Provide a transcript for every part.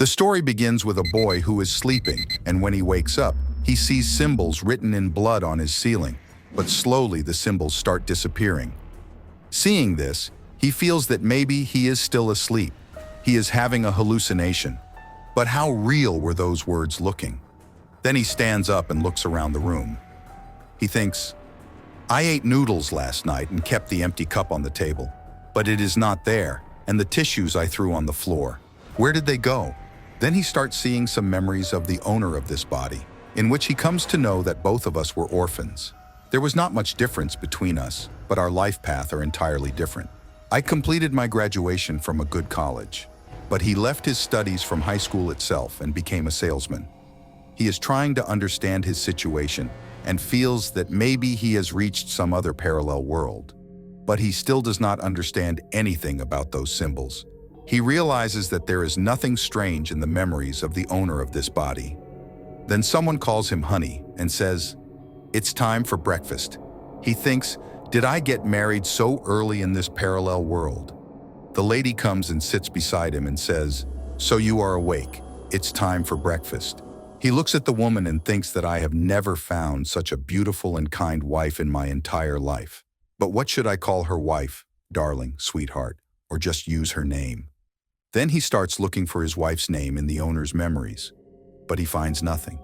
The story begins with a boy who is sleeping, and when he wakes up, he sees symbols written in blood on his ceiling, but slowly the symbols start disappearing. Seeing this, he feels that maybe he is still asleep. He is having a hallucination. But how real were those words looking? Then he stands up and looks around the room. He thinks, I ate noodles last night and kept the empty cup on the table, but it is not there, and the tissues I threw on the floor. Where did they go? Then he starts seeing some memories of the owner of this body, in which he comes to know that both of us were orphans. There was not much difference between us, but our life paths are entirely different. I completed my graduation from a good college, but he left his studies from high school itself and became a salesman. He is trying to understand his situation and feels that maybe he has reached some other parallel world. But he still does not understand anything about those symbols. He realizes that there is nothing strange in the memories of the owner of this body. Then someone calls him Honey and says, it's time for breakfast. He thinks, did I get married so early in this parallel world? The lady comes and sits beside him and says, so you are awake. It's time for breakfast. He looks at the woman and thinks that I have never found such a beautiful and kind wife in my entire life. But what should I call her wife? Darling, sweetheart, or just use her name? Then he starts looking for his wife's name in the owner's memories, but he finds nothing.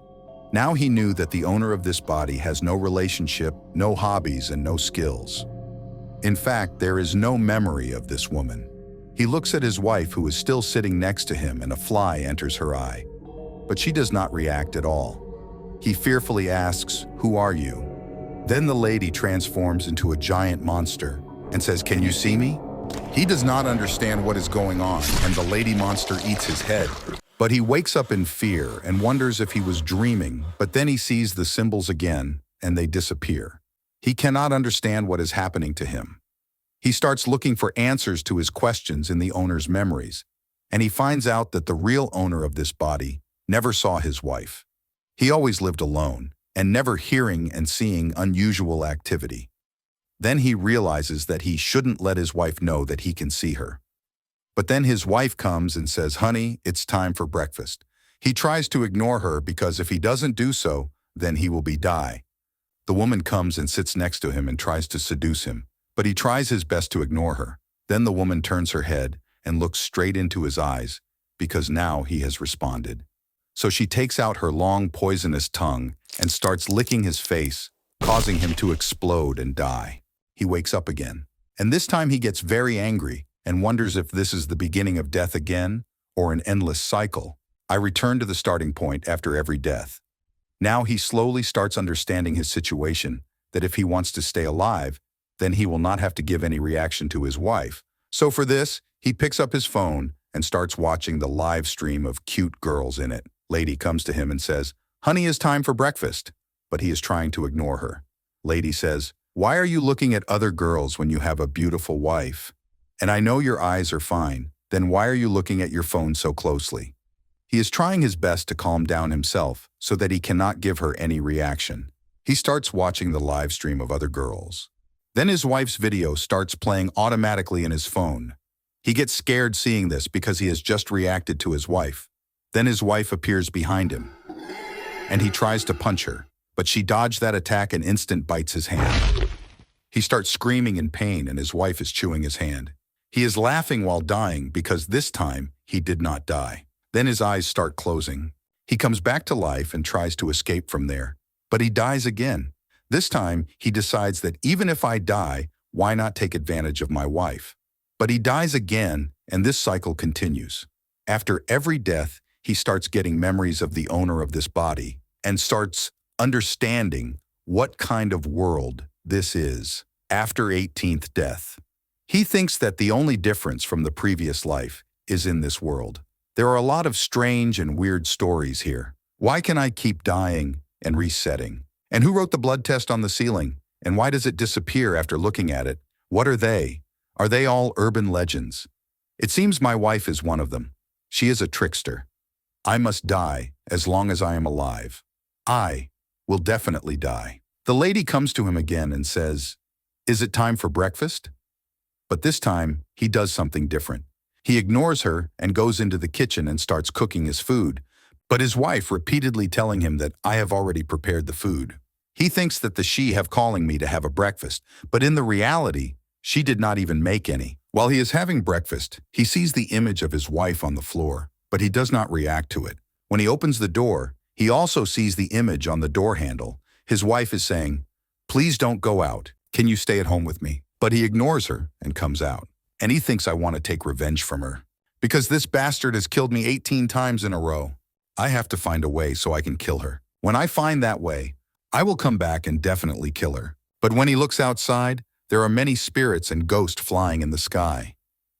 Now he knew that the owner of this body has no relationship, no hobbies, and no skills. In fact, there is no memory of this woman. He looks at his wife, who is still sitting next to him, and a fly enters her eye. But she does not react at all. He fearfully asks, who are you? Then the lady transforms into a giant monster and says, can you see me? He does not understand what is going on, and the lady monster eats his head. But he wakes up in fear and wonders if he was dreaming, but then he sees the symbols again, and they disappear. He cannot understand what is happening to him. He starts looking for answers to his questions in the owner's memories, and he finds out that the real owner of this body never saw his wife. He always lived alone, and never hearing and seeing unusual activity. Then he realizes that he shouldn't let his wife know that he can see her. But then his wife comes and says, honey, it's time for breakfast. He tries to ignore her because if he doesn't do so, then he will die. The woman comes and sits next to him and tries to seduce him, but he tries his best to ignore her. Then the woman turns her head and looks straight into his eyes because now he has responded. So she takes out her long poisonous tongue and starts licking his face, causing him to explode and die. He wakes up again, and this time he gets very angry and wonders if this is the beginning of death again or an endless cycle. I return to the starting point after every death. Now he slowly starts understanding his situation, that if he wants to stay alive, then he will not have to give any reaction to his wife. So for this, he picks up his phone and starts watching the live stream of cute girls in it. Lady comes to him and says, honey, it's time for breakfast, but he is trying to ignore her. Lady says, why are you looking at other girls when you have a beautiful wife? And I know your eyes are fine, then why are you looking at your phone so closely? He is trying his best to calm down himself so that he cannot give her any reaction. He starts watching the live stream of other girls. Then his wife's video starts playing automatically in his phone. He gets scared seeing this because he has just reacted to his wife. Then his wife appears behind him, and he tries to punch her, but she dodged that attack and instant bites his hand. He starts screaming in pain and his wife is chewing his hand. He is laughing while dying because this time he did not die. Then his eyes start closing. He comes back to life and tries to escape from there, but he dies again. This time he decides that even if I die, why not take advantage of my wife? But he dies again, and this cycle continues. After every death, he starts getting memories of the owner of this body and starts understanding what kind of world this is after 18th death. He thinks that the only difference from the previous life is in this world. There are a lot of strange and weird stories here. Why can I keep dying and resetting? And who wrote the blood test on the ceiling? And why does it disappear after looking at it? What are they? Are they all urban legends? It seems my wife is one of them. She is a trickster. I must die as long as I am alive. I will definitely die. The lady comes to him again and says, is it time for breakfast? But this time, he does something different. He ignores her and goes into the kitchen and starts cooking his food, but his wife repeatedly telling him that I have already prepared the food. He thinks that the she have calling me to have a breakfast, but in the reality, she did not even make any. While he is having breakfast, he sees the image of his wife on the floor, but he does not react to it. When he opens the door, he also sees the image on the door handle. His wife is saying, "Please don't go out. Can you stay at home with me?" But he ignores her and comes out. And he thinks I want to take revenge from her. Because this bastard has killed me 18 times in a row. I have to find a way so I can kill her. When I find that way, I will come back and definitely kill her. But when he looks outside, there are many spirits and ghosts flying in the sky.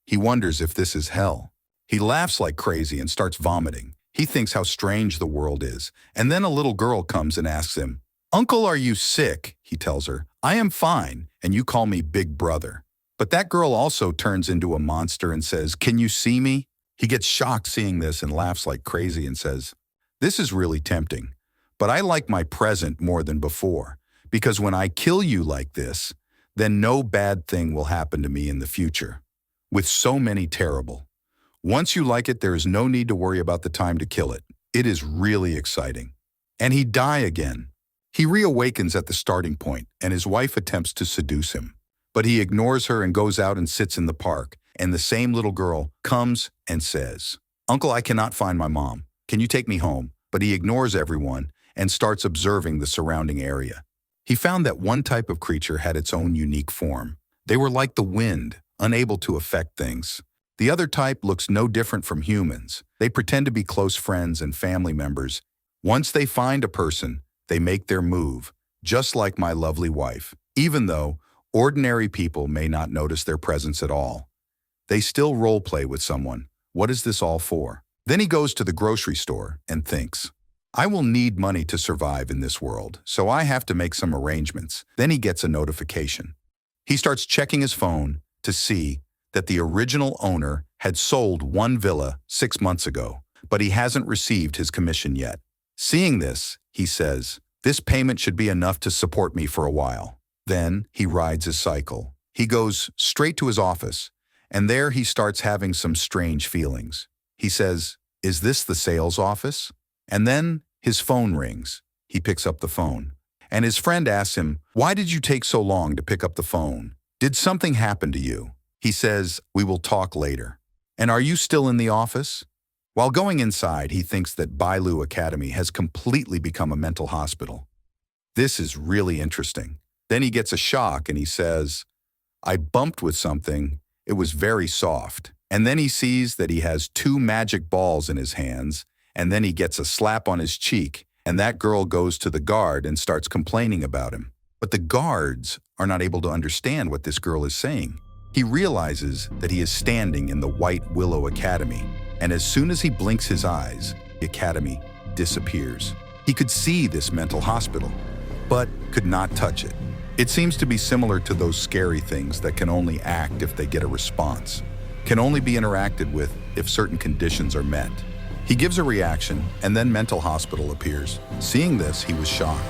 He wonders if this is hell. He laughs like crazy and starts vomiting. He thinks how strange the world is. And then a little girl comes and asks him, "Uncle, are you sick?" He tells her, "I am fine, and you call me Big Brother." But that girl also turns into a monster and says, "Can you see me?" He gets shocked seeing this and laughs like crazy and says, "This is really tempting, but I like my present more than before, because when I kill you like this, then no bad thing will happen to me in the future. With so many terrible. Once you like it, there is no need to worry about the time to kill it. It is really exciting." And he die again. He reawakens at the starting point, and his wife attempts to seduce him. But he ignores her and goes out and sits in the park, and the same little girl comes and says, "Uncle, I cannot find my mom. Can you take me home?" But he ignores everyone and starts observing the surrounding area. He found that one type of creature had its own unique form. They were like the wind, unable to affect things. The other type looks no different from humans. They pretend to be close friends and family members. Once they find a person, they make their move, just like my lovely wife. Even though ordinary people may not notice their presence at all, they still role-play with someone. What is this all for? Then he goes to the grocery store and thinks, I will need money to survive in this world, so I have to make some arrangements. Then he gets a notification. He starts checking his phone to see that the original owner had sold one villa 6 months ago, but he hasn't received his commission yet. Seeing this, he says, "This payment should be enough to support me for a while." Then he rides his cycle. He goes straight to his office, and there he starts having some strange feelings. He says, "Is this the sales office?" And then his phone rings. He picks up the phone. And his friend asks him, "Why did you take so long to pick up the phone? Did something happen to you?" He says, "We will talk later." "And are you still in the office?" While going inside, he thinks that Bailu Academy has completely become a mental hospital. This is really interesting. Then he gets a shock and he says, "I bumped with something. It was very soft." And then he sees that he has 2 magic balls in his hands, and then he gets a slap on his cheek, and that girl goes to the guard and starts complaining about him. But the guards are not able to understand what this girl is saying. He realizes that he is standing in the White Willow Academy, and as soon as he blinks his eyes, the academy disappears. He could see this mental hospital, but could not touch it. It seems to be similar to those scary things that can only act if they get a response, can only be interacted with if certain conditions are met. He gives a reaction, and then mental hospital appears. Seeing this, he was shocked.